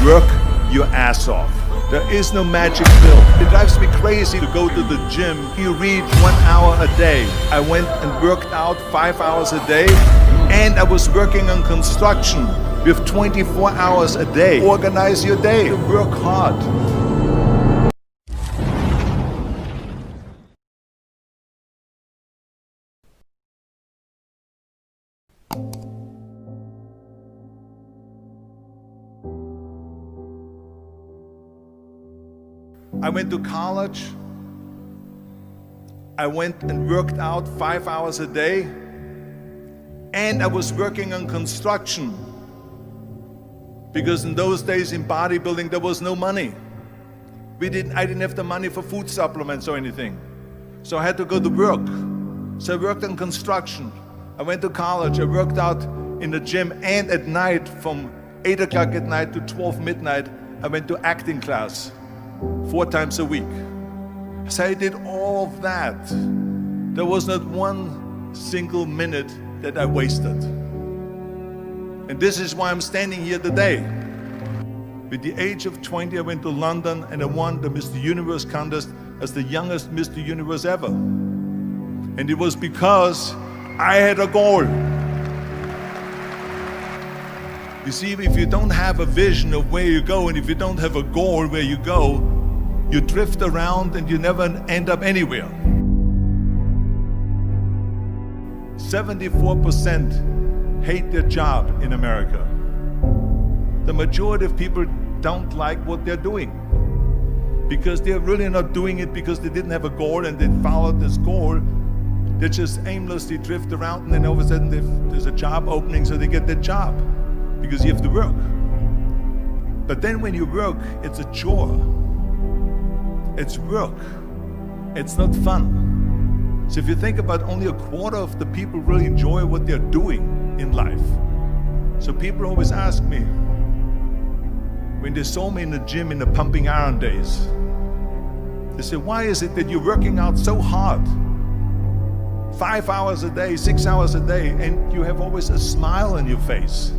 Work your ass off. There is no magic pill. It drives me crazy to go to the gym. You read 1 hour a day. I went and worked out 5 hours a day, and I was working on construction with 24 hours a day. Organize your day. Work hard. I went to college. I went and worked out 5 hours a day, and I was working on construction, because in those days in bodybuilding there was no money. I didn't have the money for food supplements or anything, so I had to go to work. So I worked on construction. I went to college. I worked out in the gym, and at night from 8 o'clock at night to 12 midnight I went to acting class 4 times a week. So I did all of that. There was not one single minute that I wasted. And this is why I'm standing here today. With the age of 20, I went to London and I won the Mr. Universe contest as the youngest Mr. Universe ever. And it was because I had a goal. You see, if you don't have a vision of where you go, and if you don't have a goal where you go, you drift around and you never end up anywhere. 74% hate their job in America. The majority of people don't like what they're doing, because they're really not doing it because they didn't have a goal and they followed this goal. They just aimlessly drift around, and then all of a sudden there's a job opening, so they get that job because you have to work. But then when you work, it's a chore. It's work. It's not fun. So if you think about, only a quarter of the people really enjoy what they're doing in life. So people always ask me, when they saw me in the gym in the pumping iron days, they say, why is it that you're working out so hard? 5 hours a day, 6 hours a day, and you have always a smile on your face.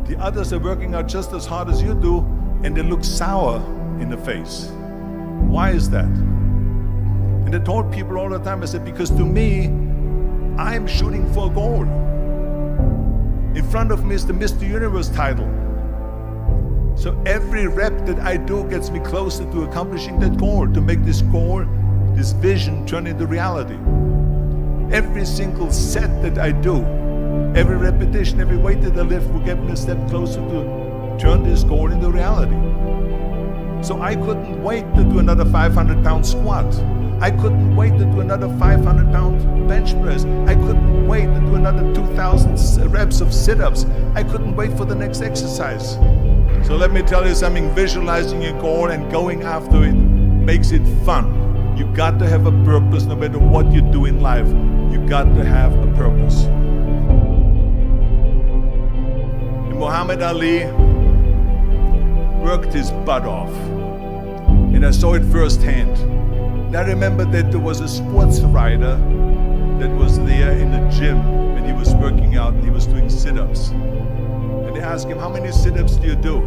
The others are working out just as hard as you do, and they look sour in the face. Why is that? And I told people all the time, I said, because to me, I'm shooting for a goal. In front of me is the Mr. Universe title. So every rep that I do gets me closer to accomplishing that goal, to make this goal, this vision, turn into reality. Every single set that I do, every repetition, every weight that I lift will get me a step closer to turn this goal into reality. So I couldn't wait to do another 500-pound squat. I couldn't wait to do another 500-pound bench press. I couldn't wait to do another 2,000 reps of sit-ups. I couldn't wait for the next exercise. So let me tell you something, visualizing your goal and going after it makes it fun. You got to have a purpose. No matter what you do in life, you got to have a purpose. And Muhammad Ali worked his butt off, and I saw it firsthand. And I remember that there was a sports writer that was there in the gym when he was working out, and he was doing sit-ups. And they asked him, how many sit-ups do you do?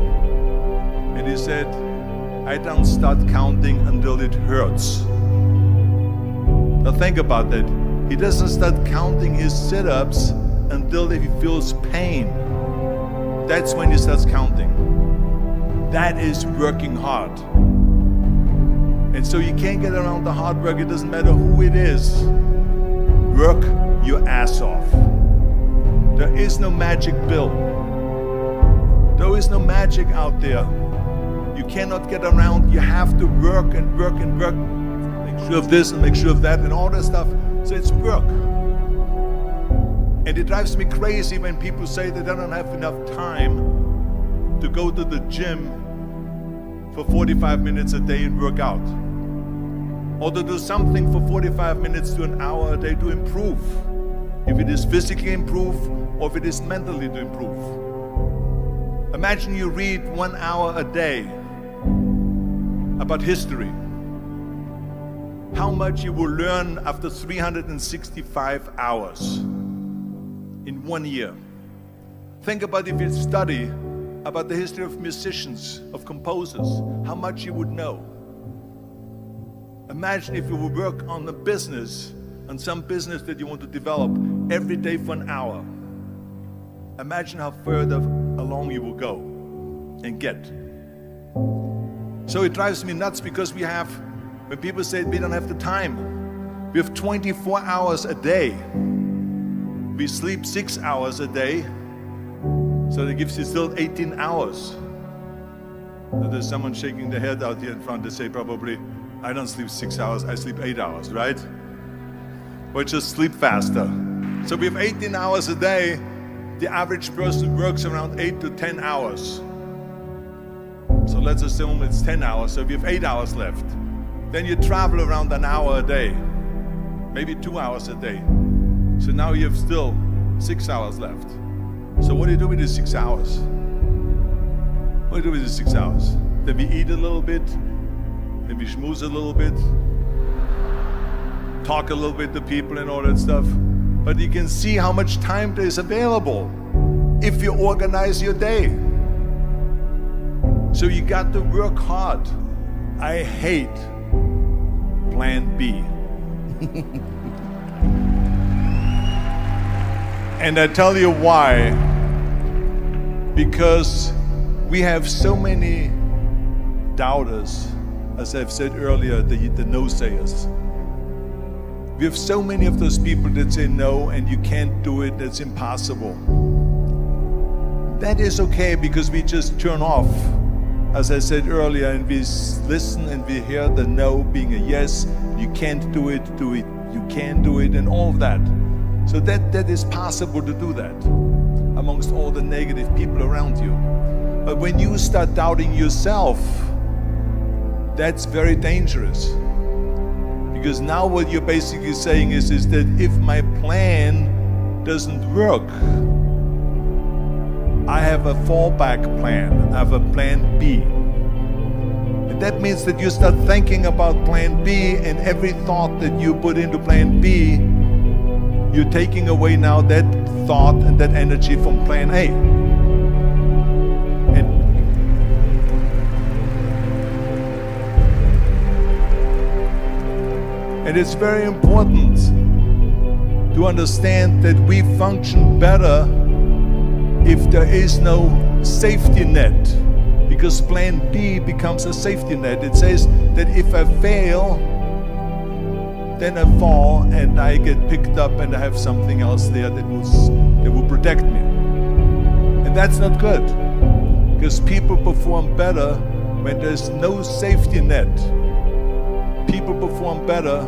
And he said, I don't start counting until it hurts. Now think about that. He doesn't start counting his sit-ups until he feels pain. That's when he starts counting. That is working hard. And so you can't get around the hard work. It doesn't matter who it is. Work your ass off. There is no magic pill. There is no magic out there. You cannot get around. You have to work and work and work. Make sure of this and make sure of that and all that stuff. So it's work. And it drives me crazy when people say that they don't have enough time to go to the gym for 45 minutes a day and work out. Or to do something for 45 minutes to an hour a day to improve. If it is physically improve or if it is mentally to improve. Imagine you read 1 hour a day about history. How much you will learn after 365 hours in 1 year. Think about if you study about the history of musicians, of composers, how much you would know. Imagine if you would work on a business, on some business that you want to develop every day for an hour. Imagine how further along you will go and get. So it drives me nuts because when people say we don't have the time, we have 24 hours a day. We sleep 6 hours a day, so that gives you still 18 hours. So there's someone shaking their head out here in front to say probably, I don't sleep 6 hours, I sleep 8 hours, right? Or just sleep faster. So we have 18 hours a day. The average person works around 8 to 10 hours. So let's assume it's 10 hours, so we have 8 hours left. Then you travel around an hour a day, maybe 2 hours a day. So now you have still 6 hours left. So what do you do with these 6 hours? What do you do with these 6 hours? Then we eat a little bit, then we schmooze a little bit, talk a little bit to people and all that stuff. But you can see how much time there is available if you organize your day. So you got to work hard. I hate plan B. And I tell you why. Because we have so many doubters, as I've said earlier, the no-sayers. We have so many of those people that say no and you can't do it, that's impossible. That is okay because we just turn off, as I said earlier, and we listen and we hear the no being a yes. You can't do it, you can do it, and all of that. So that is possible to do that amongst all the negative people around you. But when you start doubting yourself, that's very dangerous. Because now what you're basically saying is that if my plan doesn't work, I have a fallback plan, I have a plan B. And that means that you start thinking about plan B, and every thought that you put into plan B, you're taking away now that thought and that energy from plan A. And it's very important to understand that we function better if there is no safety net, because plan B becomes a safety net. It says that if I fail, then I fall and I get picked up and I have something else there that will protect me. And that's not good, because people perform better when there's no safety net. People perform better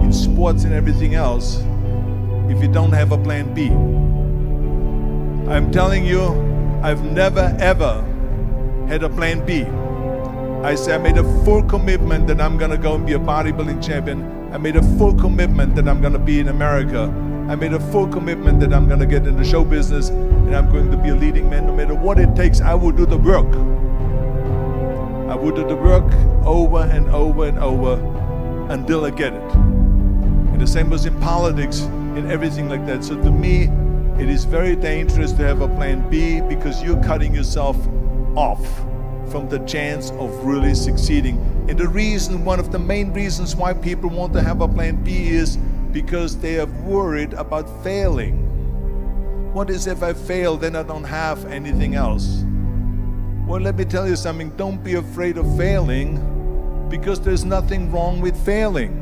in sports and everything else if you don't have a plan B. I'm telling you, I've never ever had a plan B. I made a full commitment that I'm gonna go and be a bodybuilding champion. I made a full commitment that I'm gonna be in America. I made a full commitment that I'm gonna get in the show business and I'm going to be a leading man. No matter what it takes, I will do the work. I will do the work over and over and over until I get it. And the same was in politics, in everything like that. So to me, it is very dangerous to have a plan B, because you're cutting yourself off from the chance of really succeeding. And the reason, one of the main reasons why people want to have a plan B is because they are worried about failing. What is if I fail, then I don't have anything else? Well, let me tell you something, don't be afraid of failing, because there's nothing wrong with failing.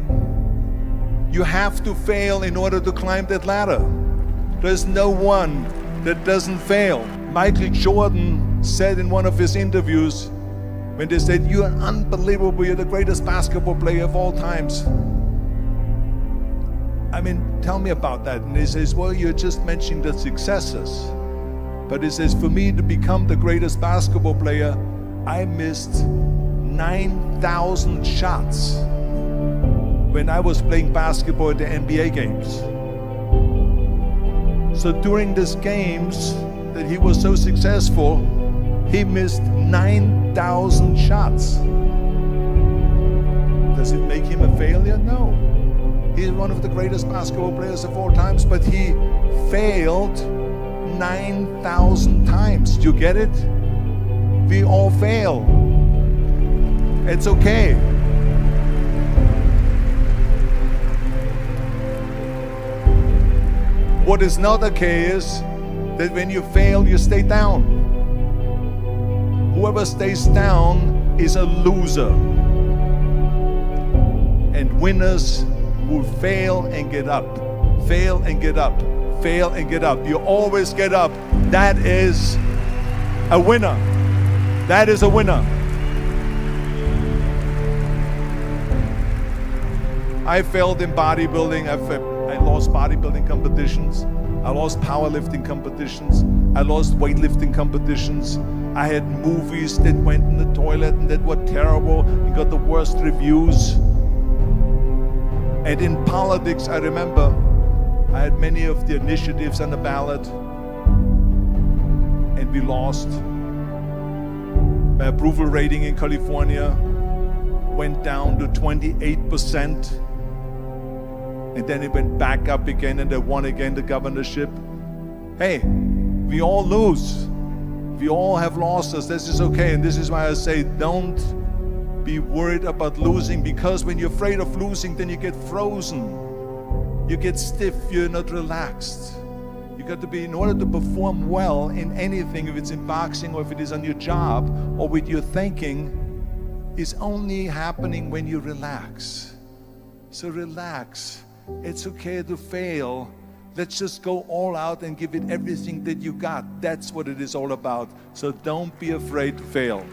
You have to fail in order to climb that ladder. There's no one that doesn't fail. Michael Jordan said in one of his interviews, when they said, "You're unbelievable, you're the greatest basketball player of all times." I mean, tell me about that. And he says, well, you're just mentioning the successes. But he says, for me to become the greatest basketball player, I missed 9,000 shots when I was playing basketball at the NBA games. So during these games that he was so successful, he missed 9,000 shots. Does it make him a failure? No. He's one of the greatest basketball players of all times, but he failed 9,000 times. Do you get it? We all fail. It's okay. What is not okay is that when you fail, you stay down. Whoever stays down is a loser. And winners will fail and get up, fail and get up, fail and get up. You always get up. That is a winner. That is a winner. I failed in bodybuilding. I lost bodybuilding competitions. I lost powerlifting competitions. I lost weightlifting competitions. I had movies that went in the toilet and that were terrible and got the worst reviews. And in politics, I remember I had many of the initiatives on the ballot, and we lost. My approval rating in California went down to 28%, and then it went back up again, and I won again the governorship. Hey, we all lose. We all have losses. This is okay, and this is why I say don't be worried about losing, because when you're afraid of losing, then you get frozen. You get stiff, you're not relaxed. You got to be, in order to perform well in anything, if it's in boxing or if it is on your job or with your thinking, is only happening when you relax. So relax. It's okay to fail. Let's just go all out and give it everything that you got. That's what it is all about. So don't be afraid to fail.